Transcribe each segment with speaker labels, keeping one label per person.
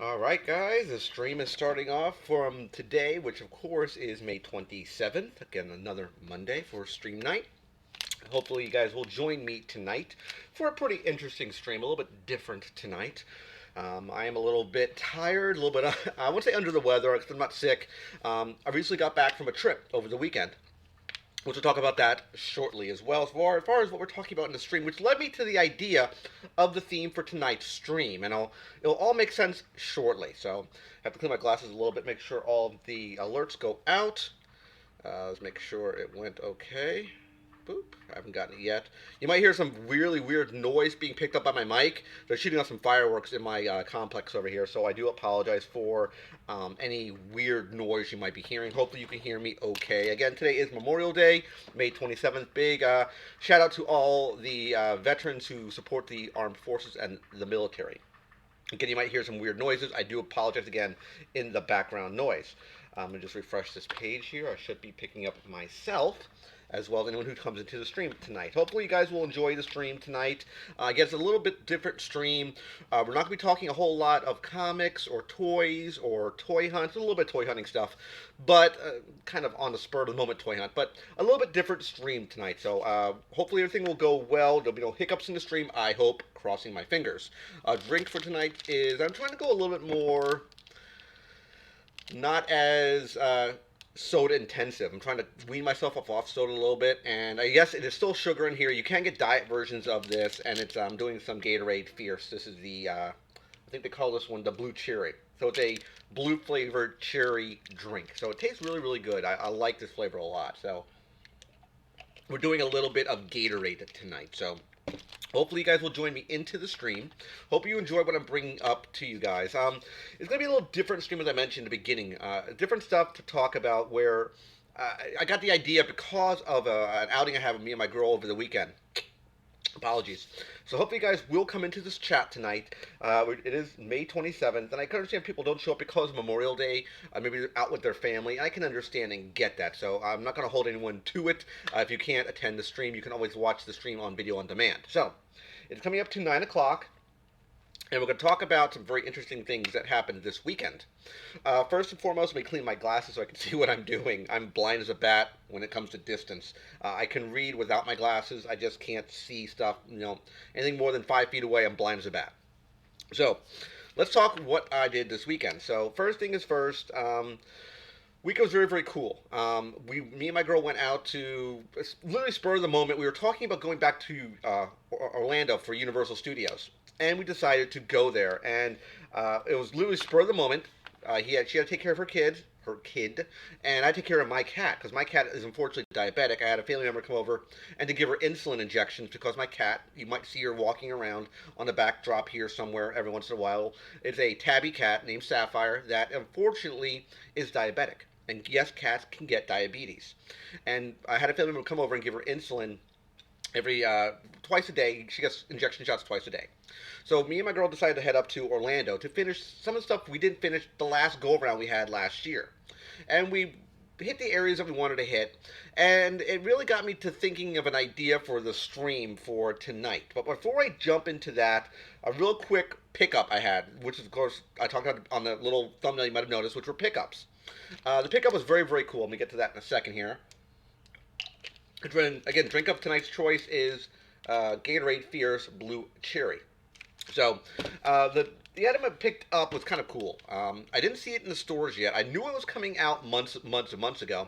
Speaker 1: Alright guys, the stream is starting off from today, which of course is May 27th. Again, another Monday for stream night. Hopefully you guys will join me tonight for a pretty interesting stream, a little bit different tonight. I am a little bit tired, a little bit, I won't say under the weather, because I'm not sick. I recently got back from a trip over the weekend, which we'll talk about that shortly as well, as far as what we're talking about in the stream, which led me to the idea of the theme for tonight's stream, and it'll all make sense shortly. So I have to clean my glasses a little bit, make sure all of the alerts go out. Let's make sure it went okay. Boop. I haven't gotten it yet. You might hear some really weird noise being picked up by my mic. They're shooting off some fireworks in my complex over here, so I do apologize for any weird noise you might be hearing. Hopefully you can hear me okay. Again, today is Memorial Day, May 27th. Big shout out to all the veterans who support the armed forces and the military. Again, you might hear some weird noises. I do apologize again in the background noise. I'm going to just refresh this page here. I should be picking up myself as well as anyone who comes into the stream tonight. Hopefully you guys will enjoy the stream tonight. Again, it's a little bit different stream. We're not going to be talking a whole lot of comics or toys or toy hunts, a little bit of toy hunting stuff, but kind of on the spur of the moment toy hunt, but a little bit different stream tonight. So hopefully everything will go well. There'll be no hiccups in the stream, I hope, crossing my fingers. Drink for tonight is, I'm trying to go a little bit more, not as soda intensive. I'm trying to wean myself off soda a little bit, and I guess it is still sugar in here. You can get diet versions of this, and it's I'm doing some Gatorade Fierce. This is the I think they call this one the blue cherry. So it's a blue flavored cherry drink. So it tastes really really good. I like this flavor a lot. So we're doing a little bit of Gatorade tonight. So hopefully you guys will join me into the stream. Hope you enjoy what I'm bringing up to you guys. It's going to be a little different stream as I mentioned in the beginning. Different stuff to talk about where I got the idea because of an outing I have with me and my girl over the weekend. Apologies. So hopefully you guys will come into this chat tonight. It is May 27th, and I can understand people don't show up because of Memorial Day. Maybe they're out with their family. I can understand and get that. So I'm not going to hold anyone to it. If you can't attend the stream, you can always watch the stream on video on demand. So it's coming up to 9 o'clock. And we're going to talk about some very interesting things that happened this weekend. First and foremost, let me clean my glasses so I can see what I'm doing. I'm blind as a bat when it comes to distance. I can read without my glasses. I just can't see stuff. Anything more than 5 feet away, I'm blind as a bat. So, let's talk what I did this weekend. So, first thing is first. Weekend was very, very cool. Me and my girl went out to literally spur of the moment. We were talking about going back to Orlando for Universal Studios, and we decided to go there. And it was literally spur of the moment. She had to take care of her kid, and I take care of my cat because my cat is unfortunately diabetic. I had a family member come over and to give her insulin injections because my cat, you might see her walking around on the backdrop here somewhere every once in a while. It's a tabby cat named Sapphire that unfortunately is diabetic. And yes, cats can get diabetes. And I had a family member come over and give her insulin every twice a day. She gets injection shots twice a day. So me and my girl decided to head up to Orlando to finish some of the stuff we didn't finish the last go around we had last year, and we hit the areas that we wanted to hit, and it really got me to thinking of an idea for the stream for tonight. But before I jump into that, a real quick pickup I had, which is of course I talked about on the little thumbnail you might have noticed, which were pickups. The pickup was very very cool. Let me get to that in a second here. Again, drink of tonight's choice is Gatorade Fierce Blue Cherry. So, the item I picked up was kind of cool. I didn't see it in the stores yet. I knew it was coming out months and months ago.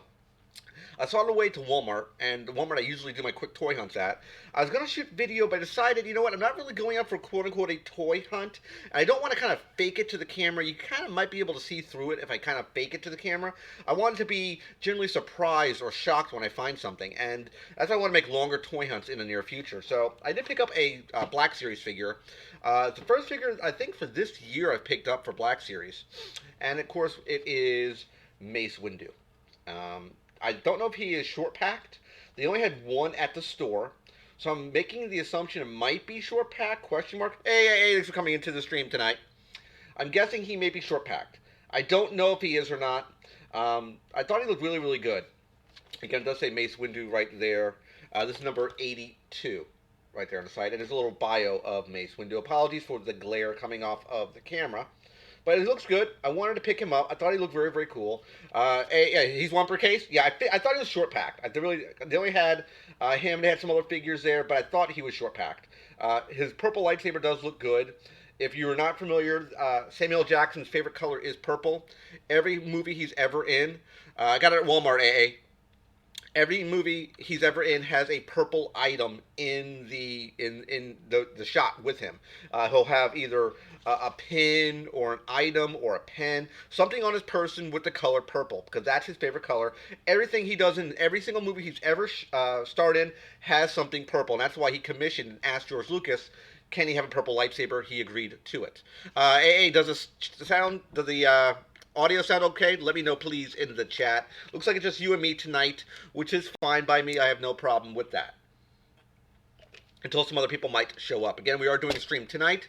Speaker 1: I saw it on the way to Walmart, and the Walmart I usually do my quick toy hunts at. I was going to shoot video, but I decided, you know what, I'm not really going out for quote-unquote a toy hunt, and I don't want to kind of fake it to the camera. You kind of might be able to see through it if I kind of fake it to the camera. I wanted to be generally surprised or shocked when I find something, and that's why I want to make longer toy hunts in the near future. So I did pick up a Black Series figure. It's the first figure, I think, for this year I've picked up for Black Series, and of course it is Mace Windu. I don't know if he is short packed. They only had one at the store. So I'm making the assumption it might be short packed, question mark. Hey, thanks for coming into the stream tonight. I'm guessing he may be short packed. I don't know if he is or not. I thought he looked really, really good. Again, it does say Mace Windu right there. This is number 82 right there on the side. And there's a little bio of Mace Windu. Apologies for the glare coming off of the camera. but he looks good. I wanted to pick him up. I thought he looked very, very cool. Yeah, he's one per case. Yeah, I thought he was short packed. They only had him. They had some other figures there, but I thought he was short packed. His purple lightsaber does look good. If you are not familiar, Samuel Jackson's favorite color is purple. Every movie he's ever in, I got it at Walmart. Every movie he's ever in has a purple item in the shot with him. He'll have either a pin or an item or a pen, something on his person with the color purple, because that's his favorite color. Everything he does in every single movie he's ever starred in has something purple, and that's why he commissioned and asked George Lucas, can he have a purple lightsaber? He agreed to it. does the audio sound okay? Let me know, please, in the chat. Looks like it's just you and me tonight, which is fine by me. I have no problem with that. Until some other people might show up. Again, we are doing a stream tonight.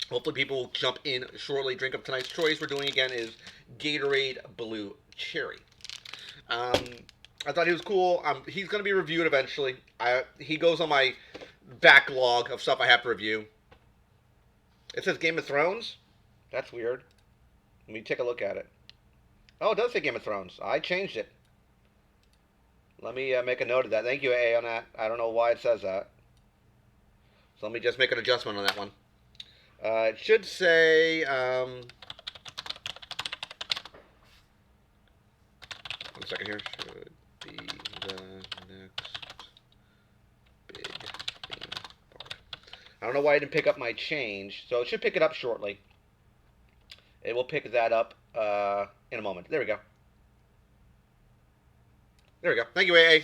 Speaker 1: Hopefully people will jump in shortly. Drink of tonight's choice we're doing again is Gatorade Blue Cherry. I thought he was cool. He's going to be reviewed eventually. He goes on my backlog of stuff I have to review. It says Game of Thrones? That's weird. Let me take a look at it. Oh, it does say Game of Thrones. I changed it. Let me make a note of that. Thank you, A, on that. I don't know why it says that. So let me just make an adjustment on that one. It should say... one second here. Should be the next big theme park. I don't know why I didn't pick up my change. So it should pick it up shortly. It will pick that up in a moment. There we go. There we go. Thank you, AA.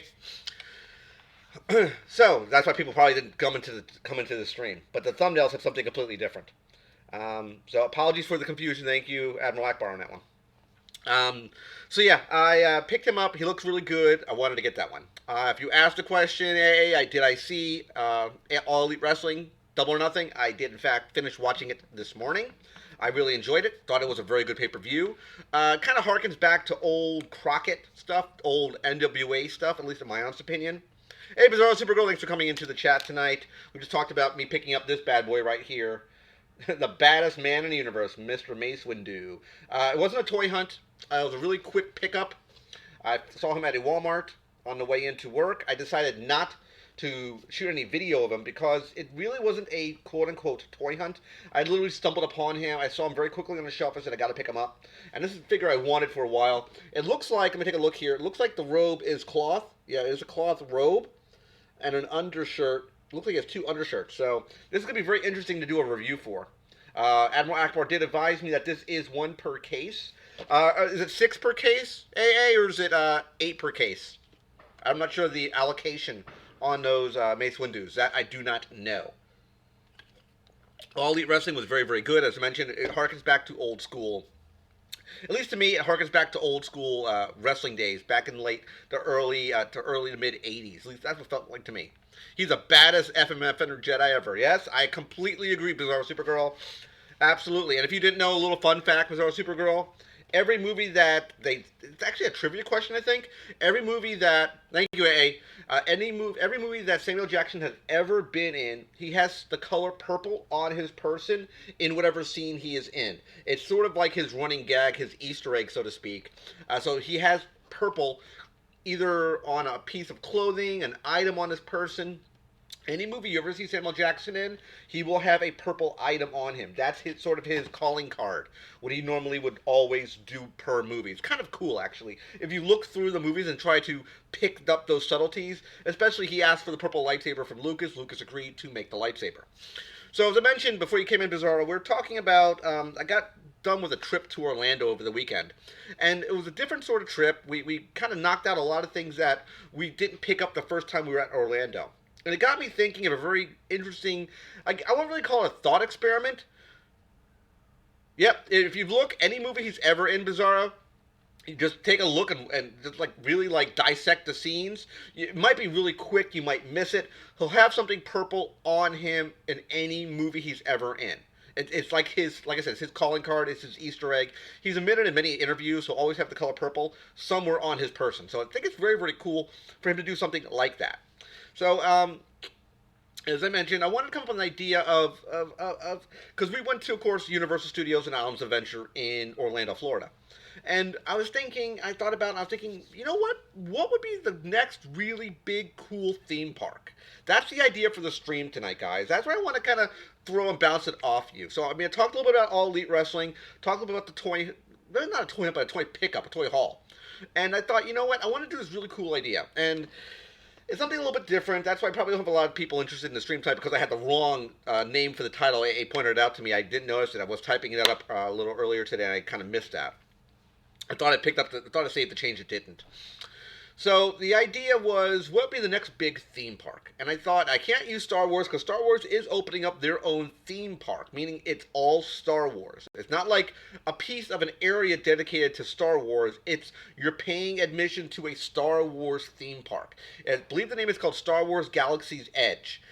Speaker 1: So that's why people probably didn't come into the stream. But the thumbnails have something completely different. So apologies for the confusion. Thank you, Admiral Akbar, on that one. So yeah, I picked him up. He looks really good. I wanted to get that one. If you asked a question, did I see All Elite Wrestling Double or Nothing? I did, in fact, finish watching it this morning. I really enjoyed it. Thought it was a very good pay-per-view. Kind of harkens back to old Crockett stuff, old NWA stuff, at least in my honest opinion. Hey, Bizarro Supergirl, thanks for coming into the chat tonight. We just talked about me picking up this bad boy right here. The baddest man in the universe, Mr. Mace Windu. It wasn't a toy hunt. It was a really quick pickup. I saw him at a Walmart on the way into work. I decided not to shoot any video of him because it really wasn't a quote-unquote toy hunt. I literally stumbled upon him. I saw him very quickly on the shelf. I said, I got to pick him up. And this is a figure I wanted for a while. It looks like, let me take a look here. It looks like the robe is cloth. Yeah, it is a cloth robe and an undershirt. It looks like it has two undershirts. So this is going to be very interesting to do a review for. Admiral Akbar did advise me that this is one per case. Is it 6 per case, AA, or is it 8 per case? I'm not sure the allocation on those Mace Windus. That I do not know. All Elite Wrestling was very, very good. As I mentioned, it harkens back to old school. At least to me, it harkens back to old school wrestling days, back in the early to mid 80s. At least that's what it felt like to me. He's the baddest FMF Jedi ever. Yes, I completely agree, Bizarro Supergirl. Absolutely. And if you didn't know, a little fun fact, Bizarro Supergirl, every movie that it's actually a trivia question, I think. Every movie that, thank you, AA, every movie that Samuel Jackson has ever been in, he has the color purple on his person in whatever scene he is in. It's sort of like his running gag, his Easter egg, so to speak. So he has purple either on a piece of clothing, an item on his person. Any movie you ever see Samuel Jackson in, he will have a purple item on him. That's sort of his calling card, what he normally would always do per movie. It's kind of cool, actually. If you look through the movies and try to pick up those subtleties, especially he asked for the purple lightsaber from Lucas. Lucas agreed to make the lightsaber. So as I mentioned before you came in, Bizarro, we're talking about, I got done with a trip to Orlando over the weekend. And it was a different sort of trip. We kind of knocked out a lot of things that we didn't pick up the first time we were at Orlando. And it got me thinking of a very interesting, I won't really call it a thought experiment. Yep, if you look, any movie he's ever in, Bizarro, you just take a look and just really dissect the scenes. It might be really quick, you might miss it. He'll have something purple on him in any movie he's ever in. It's like I said, it's his calling card, it's his Easter egg. He's admitted in many interviews, he'll always have the color purple somewhere on his person. So I think it's very, very cool for him to do something like that. So, as I mentioned, I wanted to come up with an idea of because we went to, of course, Universal Studios and Islands of Adventure in Orlando, Florida. And I was thinking, I was thinking, you know what? What would be the next really big, cool theme park? That's the idea for the stream tonight, guys. That's where I want to kind of throw and bounce it off you. So, I mean, I talked a little bit about All Elite Wrestling, talked a little bit about the toy, really not a toy hunt, but a toy pickup, a toy haul. And I thought, you know what? I want to do this really cool idea. And it's something a little bit different. That's why I probably don't have a lot of people interested in the stream type because I had the wrong name for the title. A pointed it out to me. I didn't notice it. I was typing it up a little earlier today, and I kind of missed that. I thought I picked up. I thought I saved the change. It didn't. So the idea was, what would be the next big theme park? And I thought I can't use Star Wars because Star Wars is opening up their own theme park, meaning it's all Star Wars. It's not like a piece of an area dedicated to Star Wars. It's you're paying admission to a Star Wars theme park. I believe the name is called Star Wars Galaxy's Edge.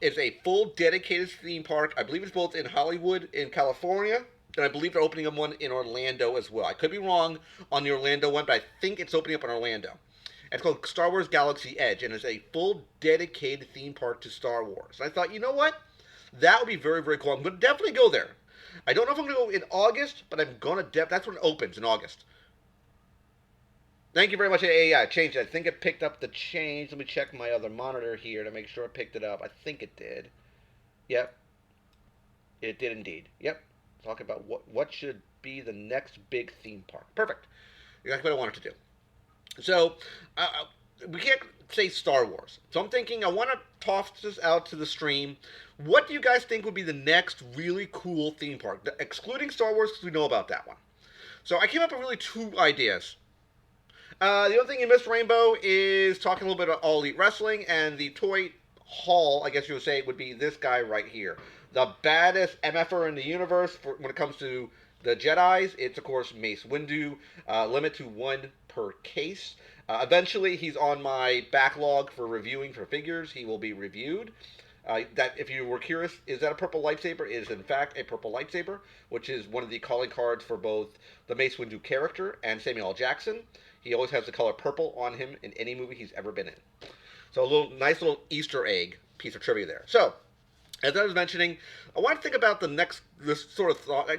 Speaker 1: It's a full dedicated theme park. I believe it's both in Hollywood, in California, and I believe they're opening up one in Orlando as well. I could be wrong on the Orlando one, but I think it's opening up in Orlando. It's called Star Wars Galaxy Edge, and it's a full dedicated theme park to Star Wars. And I thought, you know what? That would be very, very cool. I'm going to definitely go there. I don't know if I'm going to go in August, but I'm going to that's when it opens, in August. Thank you very much. Yeah, I changed it. I think it picked up the change. Let me check my other monitor here to make sure it picked it up. I think it did. Yep. It did indeed. Yep. Talk about what should be the next big theme park. Perfect. Exactly what I wanted to do. So, we can't say Star Wars. So I'm thinking I want to toss this out to the stream. What do you guys think would be the next really cool theme park? Excluding Star Wars, because we know about that one. So I came up with really two ideas. The other thing you missed, Rainbow, is talking a little bit about All Elite Wrestling, and the toy haul, I guess you would say, would be this guy right here. The baddest MFer in the universe when it comes to the Jedis. It's, of course, Mace Windu, limit to one per case. Eventually, he's on my backlog for reviewing for figures. He will be reviewed. That, if you were curious, is that a purple lightsaber? It is, in fact, a purple lightsaber, which is one of the calling cards for both the Mace Windu character and Samuel L. Jackson. He always has the color purple on him in any movie he's ever been in. So a nice little Easter egg piece of trivia there. So, as I was mentioning, I want to think about this sort of thought,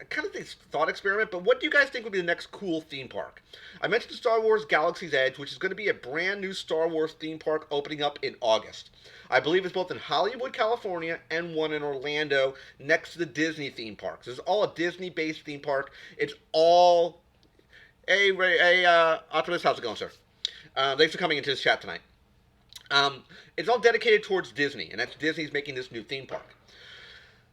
Speaker 1: kind of this thought experiment, but what do you guys think would be the next cool theme park? I mentioned Star Wars Galaxy's Edge, which is going to be a brand new Star Wars theme park opening up in August. I believe it's both in Hollywood, California, and one in Orlando next to the Disney theme parks. This is all a Disney-based theme park. It's all... Hey, Optimus, how's it going, sir? Thanks for coming into this chat tonight. It's all dedicated towards Disney, and that's Disney's making this new theme park.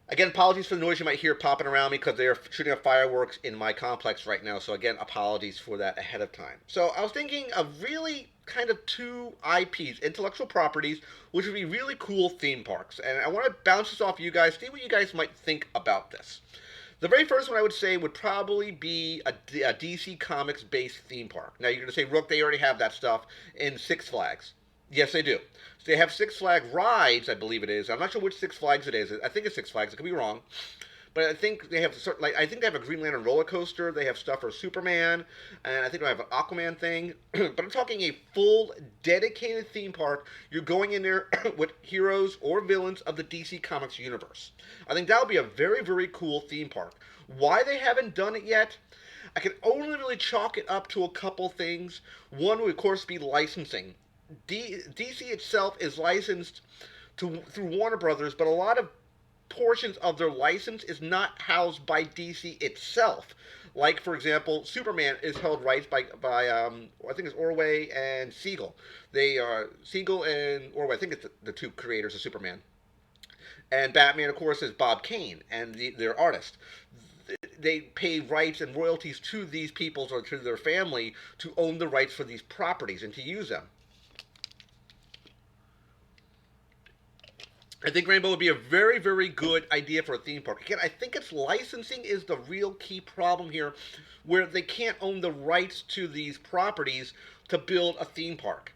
Speaker 1: Again, apologies for the noise you might hear popping around me because they are shooting up fireworks in my complex right now. So again, apologies for that ahead of time. So I was thinking of really kind of two IPs, intellectual properties, which would be really cool theme parks. And I want to bounce this off you guys, see what you guys might think about this. The very first one I would say would probably be a DC Comics based theme park. Now you're going to say, Rook, they already have that stuff in Six Flags. Yes, they do. So they have Six Flags rides, I believe it is. I'm not sure which Six Flags it is. I think it's Six Flags. I could be wrong. But I think they have I think they have a Green Lantern roller coaster. They have stuff for Superman, and I think they have an Aquaman thing. But I'm talking a full dedicated theme park. You're going in there with heroes or villains of the DC Comics universe. I think that would be a very, very cool theme park. Why they haven't done it yet? I can only really chalk it up to a couple things. One would, of course, be licensing. DC itself is licensed through Warner Brothers, but a lot of portions of their license is not housed by DC itself. Like, for example, Superman is held rights by I think it's Orway and Siegel. They are Siegel and Orway. I think it's the two creators of Superman. And Batman, of course, is Bob Kane and their artist. They pay rights and royalties to these peoples or to their family to own the rights for these properties and to use them. I think Rainbow would be a very, very good idea for a theme park. Again, I think it's licensing is the real key problem here, where they can't own the rights to these properties to build a theme park.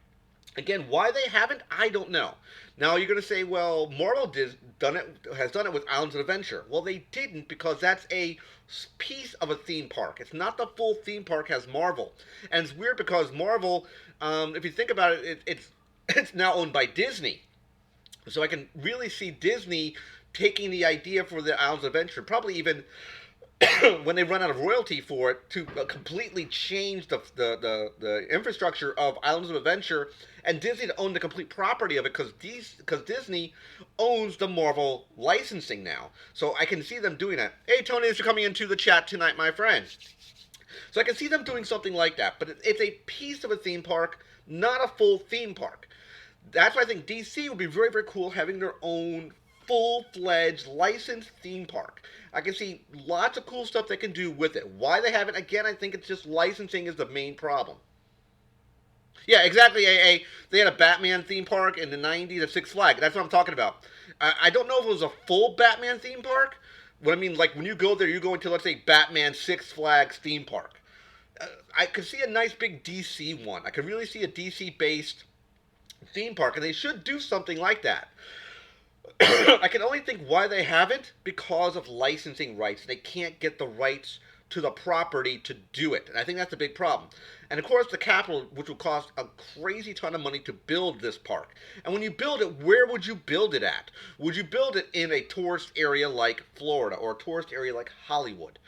Speaker 1: Again, why they haven't, I don't know. Now you're going to say, well, Marvel has done it with Islands of Adventure. Well, they didn't because that's a piece of a theme park. It's not the full theme park as Marvel, and it's weird because Marvel, if you think about it, it's now owned by Disney. So I can really see Disney taking the idea for the Islands of Adventure, probably even when they run out of royalty for it, to completely change the infrastructure of Islands of Adventure, and Disney to own the complete property of it, because Disney owns the Marvel licensing now. So I can see them doing that. Hey Tony, thanks for coming into the chat tonight, my friend. So I can see them doing something like that, but it's a piece of a theme park, not a full theme park. That's why I think DC would be very, very cool having their own full-fledged licensed theme park. I can see lots of cool stuff they can do with it. Why they haven't, again, I think it's just licensing is the main problem. Yeah, exactly. They had a Batman theme park in the '90s at Six Flags. That's what I'm talking about. I don't know if it was a full Batman theme park. What I mean, like when you go there, you go into, let's say, Batman Six Flags theme park. I could see a nice big DC one. I could really see a DC based theme park, and they should do something like that. I can only think why they haven't, because of licensing rights. They can't get the rights to the property to do it, and I think that's a big problem. And of course, the capital, which will cost a crazy ton of money to build this park. And when you build it, where would you build it at? Would you build it in a tourist area like Florida, or a tourist area like Hollywood,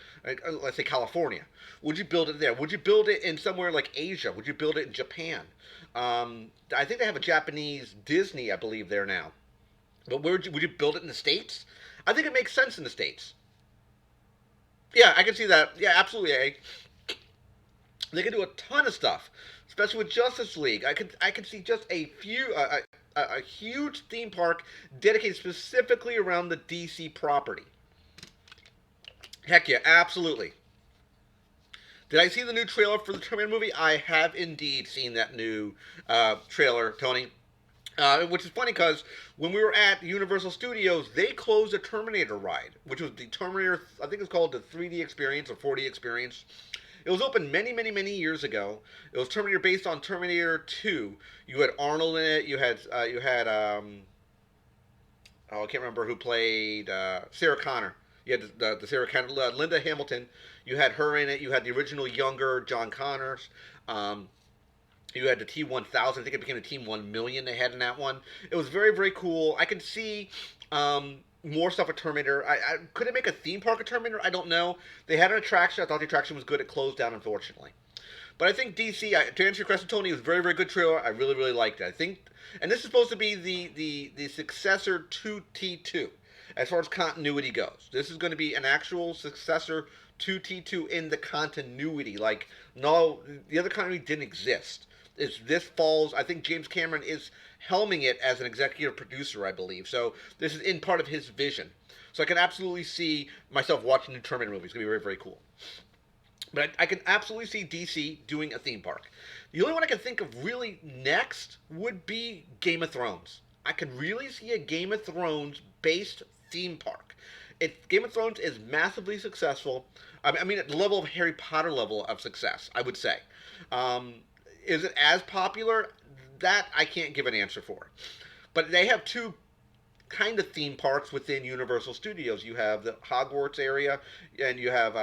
Speaker 1: let's say California? Would you build it there? Would you build it in somewhere like Asia? Would you build it in Japan? I think they have a Japanese Disney, I believe, there now. But would you build it in the States? I think it makes sense in the States. Yeah, I can see that. Yeah, absolutely. They can do a ton of stuff, especially with Justice League. I could see just a huge theme park dedicated specifically around the DC property. Heck yeah, absolutely. Did I see the new trailer for the Terminator movie? I have indeed seen that new trailer, Tony. Which is funny because when we were at Universal Studios, they closed the Terminator ride, which was the Terminator, I think it's called the 3D experience or 4D experience. It was open many, many, many years ago. It was Terminator based on Terminator 2. You had Arnold in it. Oh, I can't remember who played Sarah Connor. You had the Sarah Connor, Linda Hamilton. You had her in it. You had the original younger John Connors. Um, you had the T-1000. I think it became the T-1 million they had in that one. It was very, very cool. I can see more stuff with Terminator. Could it make a theme park of Terminator? I don't know. They had an attraction. I thought the attraction was good. It closed down, unfortunately. But I think DC, to answer your question, Tony, it was a very, very good trailer. I really, really liked it. I think, and this is supposed to be the successor to T2 as far as continuity goes. This is going to be an actual successor to T2 in the continuity. Like, no, the other continuity didn't exist. This falls, I think James Cameron is helming it as an executive producer, I believe. So this is in part of his vision. So I can absolutely see myself watching the Terminator movie. It's going to be very, very cool. But I can absolutely see DC doing a theme park. The only one I can think of really next would be Game of Thrones. I could really see a Game of Thrones based theme park. If Game of Thrones is massively successful, I mean at the level of Harry Potter level of success, I would say. Um, is it as popular? That I can't give an answer for. But they have two kind of theme parks within Universal Studios. You have the Hogwarts area, and you have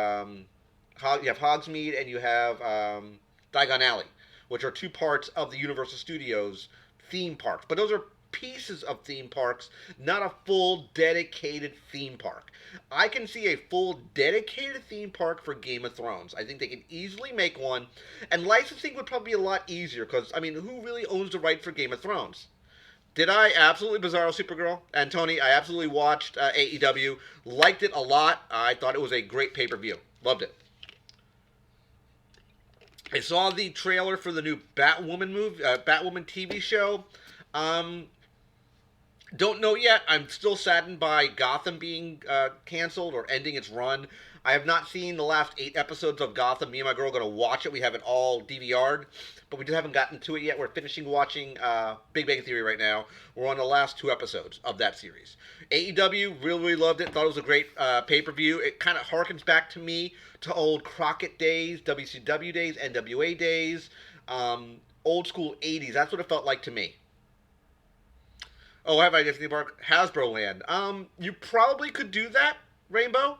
Speaker 1: Hogsmeade, and you have Diagon Alley, which are two parts of the Universal Studios theme parks. But those are pieces of theme parks, not a full dedicated theme park. I can see a full dedicated theme park for Game of Thrones. I think they can easily make one, and licensing would probably be a lot easier because, I mean, who really owns the right for Game of Thrones? Did I? Absolutely Bizarro Supergirl. And Tony, I absolutely watched AEW. Liked it a lot. I thought it was a great pay-per-view. Loved it. I saw the trailer for the new Batwoman TV show. Um, don't know yet. I'm still saddened by Gotham being canceled or ending its run. I have not seen the last 8 episodes of Gotham. Me and my girl are going to watch it. We have it all DVR'd, but we just haven't gotten to it yet. We're finishing watching Big Bang Theory right now. We're on the last 2 episodes of that series. AEW, really, really loved it. Thought it was a great pay-per-view. It kind of harkens back to me to old Crockett days, WCW days, NWA days, old school 80s. That's what it felt like to me. Oh, have I Disney Park? Hasbro Land. You probably could do that, Rainbow.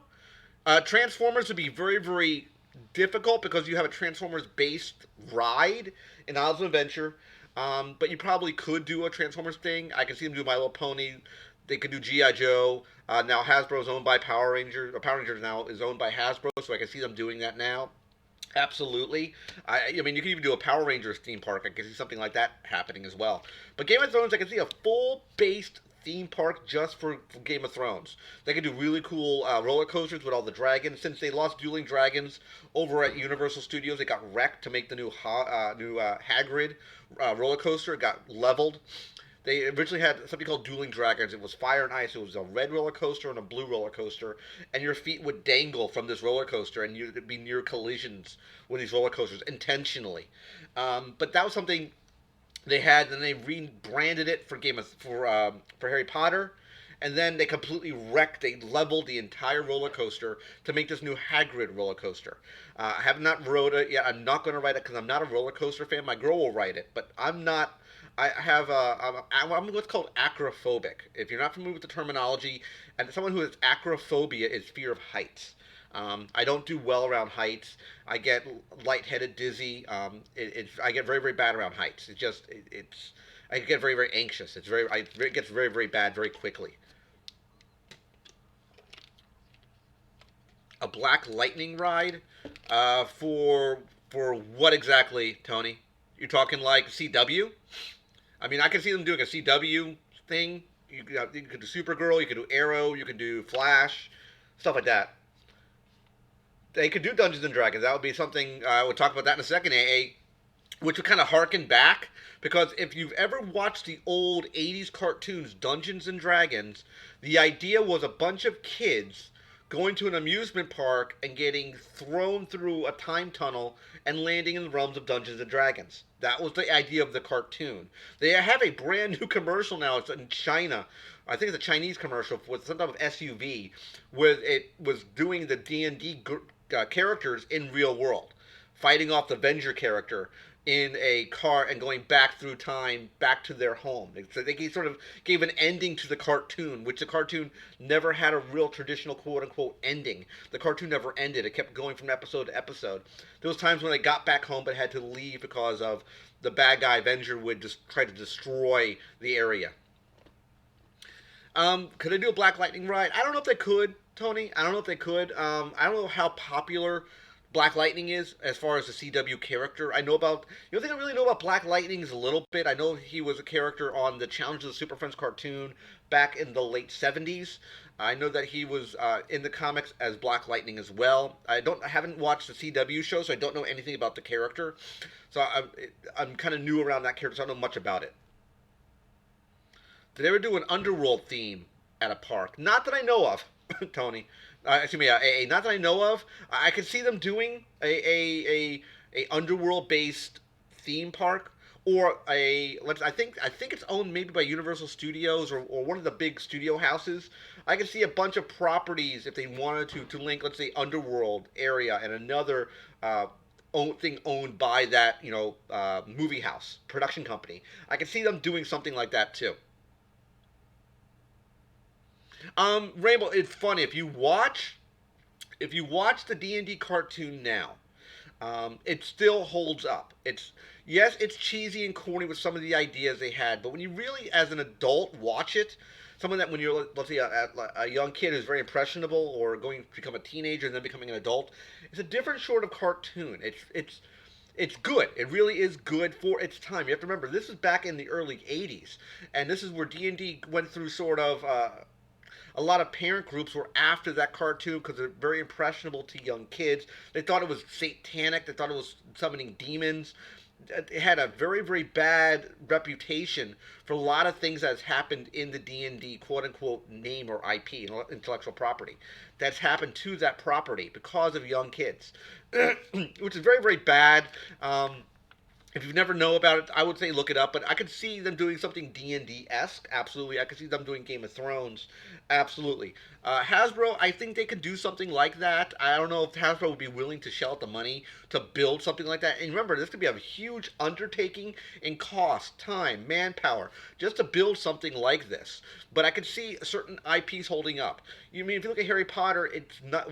Speaker 1: Transformers would be very, very difficult because you have a Transformers-based ride in Islands of Adventure. But you probably could do a Transformers thing. I can see them do My Little Pony. They could do GI Joe. Now Hasbro is owned by Power Rangers. Power Rangers now is owned by Hasbro, so I can see them doing that now. Absolutely. I mean, you can even do a Power Rangers theme park. I can see something like that happening as well. But Game of Thrones, I can see a full-based theme park just for Game of Thrones. They could do really cool roller coasters with all the dragons. Since they lost Dueling Dragons over at Universal Studios, they got wrecked to make the new Hagrid roller coaster. It got leveled. They originally had something called Dueling Dragons. It was fire and ice. It was a red roller coaster and a blue roller coaster, and your feet would dangle from this roller coaster, and you'd be near collisions with these roller coasters intentionally. But that was something they had. Then they rebranded it for Harry Potter, and then they completely wrecked. They leveled the entire roller coaster to make this new Hagrid roller coaster. I have not rode it yet. I'm not going to ride it because I'm not a roller coaster fan. My girl will ride it, but I'm not. I have I'm what's called acrophobic. If you're not familiar with the terminology, and someone who has acrophobia is fear of heights. I don't do well around heights. I get lightheaded, dizzy. I get very bad around heights. It's I get very anxious. It gets very bad very quickly. A black lightning ride, for what exactly, Tony? You're talking like CW? I mean, I can see them doing a CW thing. You could do Supergirl, you could do Arrow, you could do Flash, stuff like that. They could do Dungeons and Dragons. That would be something. We'll talk about that in a second. Which would kind of harken back because if you've ever watched the old '80s cartoons, Dungeons and Dragons, the idea was a bunch of kids going to an amusement park and getting thrown through a time tunnel and landing in the realms of Dungeons and Dragons. That was the idea of the cartoon. They have a brand new commercial now. It's in China. I think it's a Chinese commercial with some type of SUV, where it was doing the D&D characters in real world, fighting off the Avenger character in a car and going back through time, back to their home. So they sort of gave an ending to the cartoon, which the cartoon never had a real traditional quote-unquote ending. The cartoon never ended. It kept going from episode to episode. There was times when they got back home but had to leave because of the bad guy Avenger would just try to destroy the area. Could they do a Black Lightning ride? I don't know if they could, Tony. I don't know if they could. I don't know how popular Black Lightning is as far as the CW character. I know about. You know, I think I really know about Black Lightning is a little bit. I know he was a character on the Challenge of the Super Friends cartoon back in the late '70s. I know that he was in the comics as Black Lightning as well. I haven't watched the CW show, so I don't know anything about the character. So I'm kind of new around that character, so I don't know much about it. Did they ever do an underworld theme at a park? Not that I know of, Tony. Excuse me, not that I know of. I could see them doing a underworld based theme park or I think it's owned maybe by Universal Studios or one of the big studio houses. I could see a bunch of properties if they wanted to link, let's say, underworld area and another thing owned by that movie house production company. I could see them doing something like that too. Rainbow, it's funny if you watch the D&D cartoon now, it still holds up. It's cheesy and corny with some of the ideas they had, but when you really, as an adult, watch it, someone that when you're, let's say, a young kid who's very impressionable or going to become a teenager and then becoming an adult, it's a different sort of cartoon. It's good. It really is good for its time. You have to remember, this is back in the early '80s, and this is where D&D went through sort of a lot of parent groups were after that cartoon because they're very impressionable to young kids. They thought it was satanic. They thought it was summoning demons. It had a very bad reputation for a lot of things that's happened in the D&D quote unquote name or IP, intellectual property, that's happened to that property because of young kids, which is very bad. If you never know about it, I would say look it up. But I could see them doing something D&D esque. Absolutely, I could see them doing Game of Thrones. Absolutely, Hasbro. I think they could do something like that. I don't know if Hasbro would be willing to shell out the money to build something like that. And remember, this could be a huge undertaking in cost, time, manpower, just to build something like this. But I could see certain IPs holding up. You mean if you look at Harry Potter,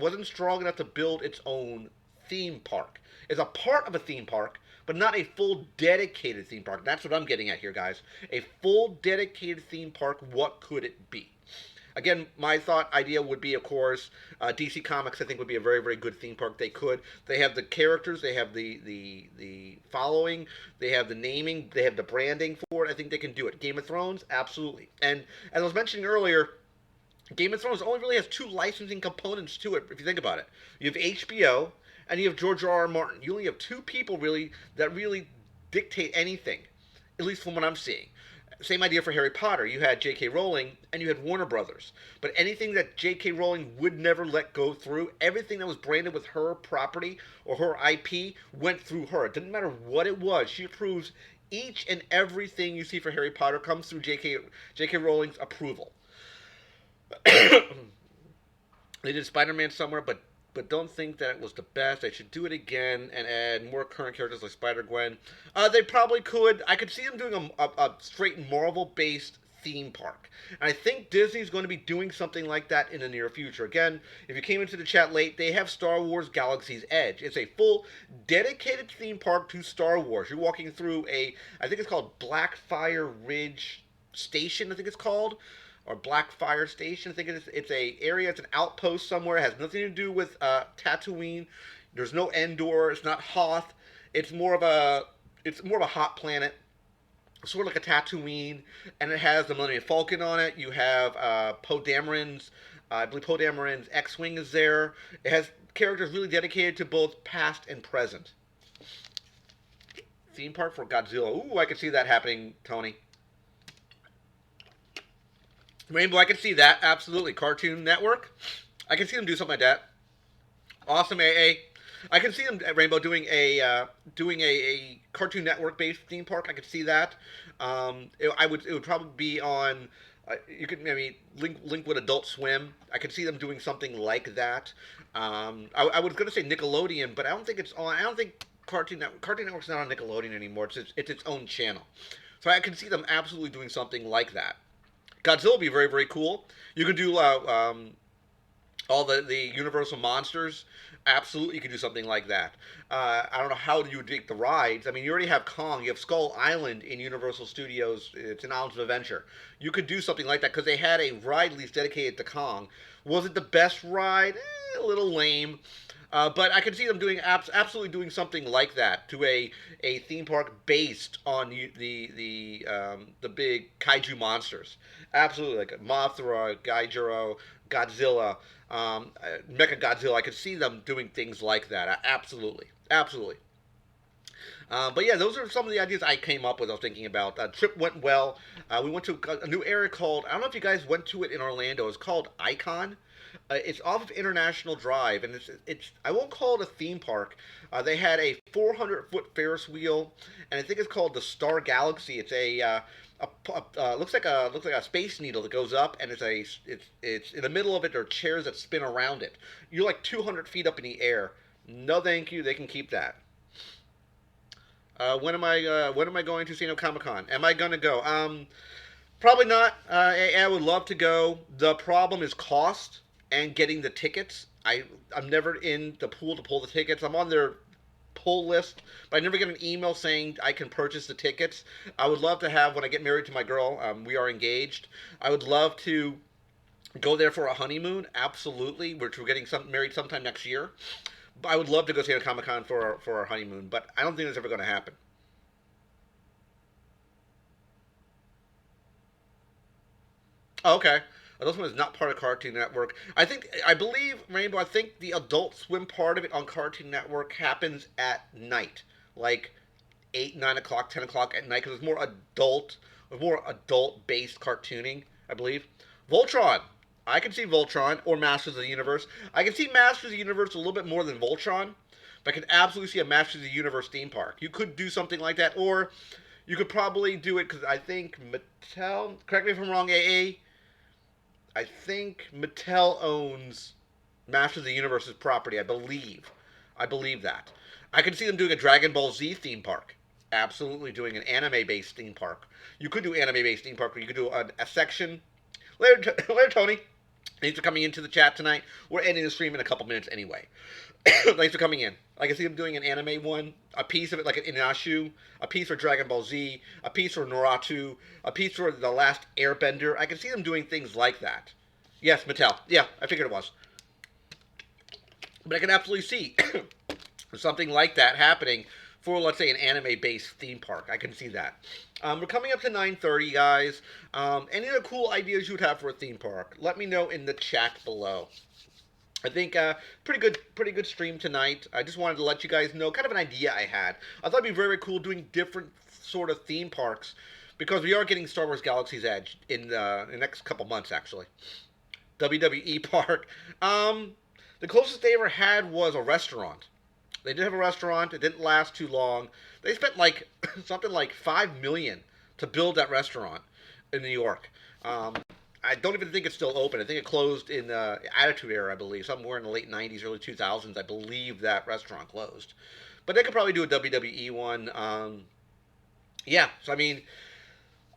Speaker 1: wasn't strong enough to build its own theme park. It's a part of a theme park, but not a full dedicated theme park. That's what I'm getting at here, guys. A full dedicated theme park, what could it be? Again, my thought idea would be, of course, DC Comics. I think would be a very, very good theme park. They could. They have the characters. They have the following. They have the naming. They have the branding for it. I think they can do it. Game of Thrones, absolutely. And as I was mentioning earlier, Game of Thrones only really has two licensing components to it. If you think about it, you have HBO and you have George R. R. Martin. You only have two people really that really dictate anything, at least from what I'm seeing. Same idea for Harry Potter. You had J.K. Rowling and you had Warner Brothers. But anything that J.K. Rowling would never let go through, everything that was branded with her property or her IP went through her. It didn't matter what it was. She approves each and everything you see for Harry Potter comes through J.K. Rowling's approval. They did Spider-Man somewhere, but don't think that it was the best. They should do it again and add more current characters like Spider-Gwen. They probably could. I could see them doing a straight Marvel-based theme park. And I think Disney's going to be doing something like that in the near future. Again, if you came into the chat late, they have Star Wars Galaxy's Edge. It's a full, dedicated theme park to Star Wars. You're walking through I think it's called Blackfire Ridge Station, I think it's called. Or Blackfire Station. I think it's a area. It's an outpost somewhere. It has nothing to do with Tatooine. There's no Endor. It's not Hoth. It's more of a hot planet, sort of like a Tatooine, and it has the Millennium Falcon on it. You have Poe Dameron's. I believe Poe Dameron's X-wing is there. It has characters really dedicated to both past and present. Theme park for Godzilla. Ooh, I can see that happening, Tony. Rainbow, I can see that, absolutely. Cartoon Network, I can see them do something like that. Awesome, AA. I can see them, Rainbow, doing a Cartoon Network based theme park. I could see that. It would probably be on. You could maybe link with Adult Swim. I could see them doing something like that. I was going to say Nickelodeon, but I don't think it's on. I don't think Cartoon Network's not on Nickelodeon anymore. It's its own channel. So I can see them absolutely doing something like that. Godzilla would be very, very cool. You can do all the Universal monsters. Absolutely, you could do something like that. I don't know how you would take the rides. I mean, you already have Kong. You have Skull Island in Universal Studios. It's an Islands of Adventure. You could do something like that because they had a ride lease dedicated to Kong. Was it the best ride? A little lame. But I can see them doing absolutely doing something like that to a theme park based on the big kaiju monsters. Absolutely, like Mothra, Gaijiro, Godzilla, Mecha Godzilla. I could see them doing things like that. Absolutely, absolutely. But yeah, those are some of the ideas I came up with. I was thinking about. Trip went well. We went to a new area called. I don't know if you guys went to it in Orlando. It's called Icon. It's off of International Drive, and it's. I won't call it a theme park. They had a 400-foot Ferris wheel, and I think it's called the Star Galaxy. It's looks like a space needle that goes up, and it's in the middle of it. There are chairs that spin around it. You're like 200 feet up in the air. No, thank you. They can keep that. When am I going to San Diego Comic Con? Am I gonna go? Probably not. I would love to go. The problem is cost and getting the tickets. I'm never in the pool to pull the tickets. I'm on their pull list, but I never get an email saying I can purchase the tickets. I would love to have, when I get married to my girl, we are engaged. I would love to go there for a honeymoon. Absolutely, we're getting married sometime next year. But I would love to go to San Diego Comic Con for our honeymoon, but I don't think that's ever going to happen. Oh, okay. This one is not part of Cartoon Network. I believe, Rainbow, I think the Adult Swim part of it on Cartoon Network happens at night. Like 8, 9 o'clock, 10 o'clock at night, because it's more adult-based cartooning, I believe. Voltron. I can see Voltron, or Masters of the Universe. I can see Masters of the Universe a little bit more than Voltron, but I can absolutely see a Masters of the Universe theme park. You could do something like that, or you could probably do it, because I think Mattel, correct me if I'm wrong, AA, I think Mattel owns Masters of the Universe's property. I believe that. I can see them doing a Dragon Ball Z theme park. Absolutely doing an anime-based theme park. You could do anime-based theme park, where you could do a section. Later, Tony. Thanks for coming into the chat tonight. We're ending the stream in a couple minutes anyway. Thanks for coming in. I can see them doing an anime one, a piece of it like an Inashu, a piece for Dragon Ball Z, a piece for Naruto, a piece for The Last Airbender. I can see them doing things like that. Yes, Mattel. Yeah, I figured it was. But I can absolutely see something like that happening for, let's say, an anime-based theme park. I can see that. We're coming up to 9:30, guys. Any other cool ideas you would have for a theme park? Let me know in the chat below. I think pretty good stream tonight. I just wanted to let you guys know kind of an idea I had. I thought it'd be very, very cool doing different sort of theme parks because we are getting Star Wars Galaxy's Edge in the next couple months, actually. WWE Park. The closest they ever had was a restaurant. They did have a restaurant. It didn't last too long. They spent like something like $5 million to build that restaurant in New York. I don't even think it's still open. I think it closed in the Attitude Era, I believe, somewhere in the late '90s, early 2000s. I believe that restaurant closed, but they could probably do a WWE one. Yeah, so I mean,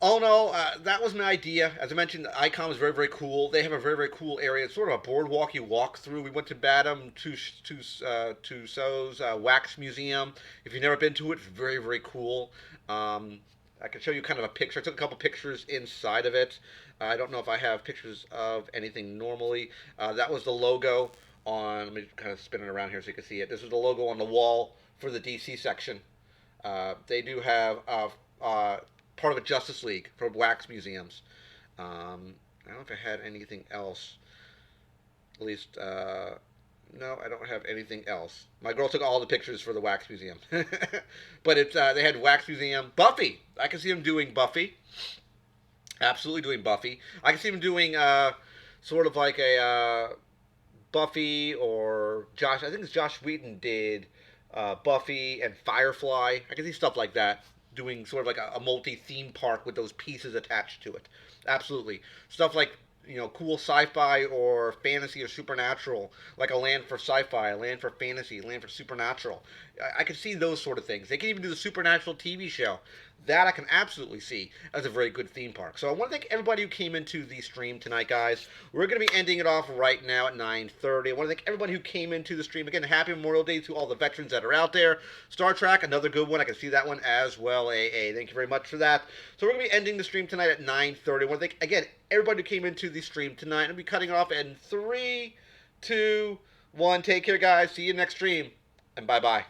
Speaker 1: all in all, that was my idea. As I mentioned, the Icon is very, very cool. They have a very, very cool area. It's sort of a boardwalk you walk through. We went to Badham Tussauds Wax Museum. If you've never been to it, it's very, very cool. I can show you kind of a picture. I took a couple pictures inside of it. I don't know if I have pictures of anything normally. That was the logo on, let me kind of spin it around here so you can see it. This is the logo on the wall for the DC section. They do have part of a Justice League for wax museums. I don't know if I had anything else. At least, no, I don't have anything else. My girl took all the pictures for the wax museum. But it's they had wax museum. Buffy! I can see them doing Buffy. Absolutely doing Buffy. I can see them doing sort of like a Buffy or Josh. I think it's Josh Whedon did Buffy and Firefly. I can see stuff like that doing sort of like a multi-theme park with those pieces attached to it. Absolutely. Stuff like, you know, cool sci-fi or fantasy or supernatural, like a land for sci-fi, a land for fantasy, a land for supernatural. I can see those sort of things. They can even do the supernatural TV show. That I can absolutely see as a very good theme park. So I want to thank everybody who came into the stream tonight, guys. We're going to be ending it off right now at 9:30. I want to thank everybody who came into the stream. Again, happy Memorial Day to all the veterans that are out there. Star Trek, another good one. I can see that one as well, AA. Thank you very much for that. So we're going to be ending the stream tonight at 9:30. I want to thank, again, everybody who came into the stream tonight. I'll be cutting it off in 3, 2, 1. Take care, guys. See you next stream, and bye-bye.